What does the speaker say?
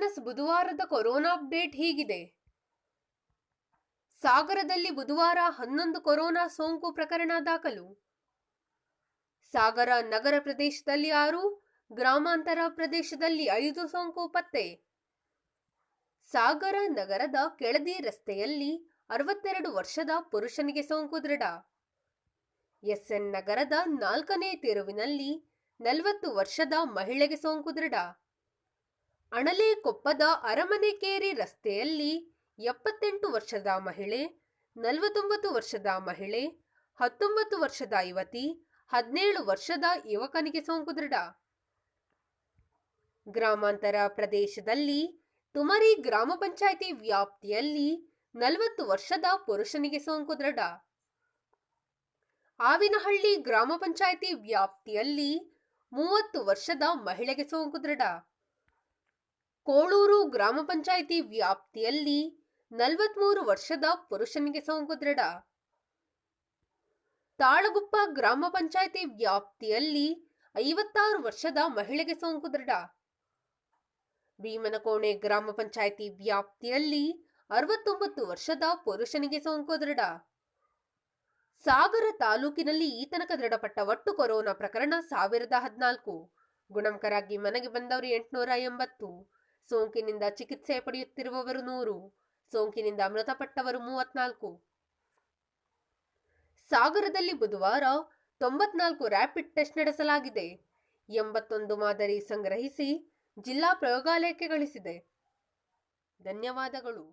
N S ಬುಧವಾರದ corona update ಹೀಗಿದೆ. ಸಾಗರದಲ್ಲಿ ಬುಧವಾರ 11 ಕೊರೋನಾ ಸೋಂಕು ಪ್ರಕರಣ ದಾಖಲು. ಸಾಗರ ನಗರ ಪ್ರದೇಶದಲ್ಲಿ 6, ಗ್ರಾಮಾಂತರ ಪ್ರದೇಶದಲ್ಲಿ 5 ಸೋಂಕು ಪತ್ತೆ. ಸಾಗರ ನಗರದ ಕೆಳದಿ ರಸ್ತೆಯಲ್ಲಿ 62 ವರ್ಷದ ಪುರುಷನಿಗೆ ಸೋಂಕು ದೃಢ. ಎಸ್ಎನ್ ನಗರದ 4ನೇ ತಿರುವಿನಲ್ಲಿ 40 ವರ್ಷದ ಮಹಿಳೆಗೆ ಸೋಂಕು ದೃಢ. ಅಣಲೇಕೊಪ್ಪದ ಅರಮನೆಕೇರಿ ರಸ್ತೆಯಲ್ಲಿ 78 ವರ್ಷದ ಮಹಿಳೆ, 49 ವರ್ಷದ ಮಹಿಳೆ, 19 ವರ್ಷದ ಯುವತಿ, 17 ವರ್ಷದ ಯುವಕನಿಗೆ ಸೋಂಕು ದೃಢ. ಗ್ರಾಮಾಂತರ ಪ್ರದೇಶದಲ್ಲಿ ತುಮರಿ ಗ್ರಾಮ ಪಂಚಾಯಿತಿ ವ್ಯಾಪ್ತಿಯಲ್ಲಿ 40 ವರ್ಷದ ಪುರುಷನಿಗೆ ಸೋಂಕು ದೃಢ. ಆವಿನಹಳ್ಳಿ ಗ್ರಾಮ ಪಂಚಾಯಿತಿ ವ್ಯಾಪ್ತಿಯಲ್ಲಿ 30 ವರ್ಷದ ಮಹಿಳೆಗೆ ಸೋಂಕು ದೃಢ. ಕೋಳೂರು ಗ್ರಾಮ ಪಂಚಾಯಿತಿ ವ್ಯಾಪ್ತಿಯಲ್ಲಿ 43 ವರ್ಷದ ಪುರುಷನಿಗೆ ಸೋಂಕು ದೃಢ. ತಾಳಗುಪ್ಪ ಗ್ರಾಮ ಪಂಚಾಯಿತಿ ವ್ಯಾಪ್ತಿಯಲ್ಲಿ 56 ವರ್ಷದ ಮಹಿಳೆಗೆ ಸೋಂಕು ದೃಢ. ಭೀಮನಕೋಣೆ ಗ್ರಾಮ ಪಂಚಾಯಿತಿ ವ್ಯಾಪ್ತಿಯಲ್ಲಿ 69 ವರ್ಷದ ಪುರುಷನಿಗೆ ಸೋಂಕು ದೃಢ. ಸಾಗರ ತಾಲೂಕಿನಲ್ಲಿ ಈ ತನಕ ದೃಢಪಟ್ಟ ಒಟ್ಟು ಕೊರೋನಾ ಪ್ರಕರಣ 1014. ಗುಣಮುಖರಾಗಿ ಮನೆಗೆ ಬಂದವರು 880. ಸೋಂಕಿನಿಂದ ಚಿಕಿತ್ಸೆ ಪಡೆಯುತ್ತಿರುವವರು 100. ಸೋಂಕಿನಿಂದ ಮೃತಪಟ್ಟವರು 34. ಸಾಗರದಲ್ಲಿ ಬುಧವಾರ 94 ರ್ಯಾಪಿಡ್ ಟೆಸ್ಟ್ ನಡೆಸಲಾಗಿದೆ. 81 ಮಾದರಿ ಸಂಗ್ರಹಿಸಿ ಜಿಲ್ಲಾ ಪ್ರಯೋಗಾಲಯಕ್ಕೆ ಕಳಿಸಿದೆ. ಧನ್ಯವಾದಗಳು.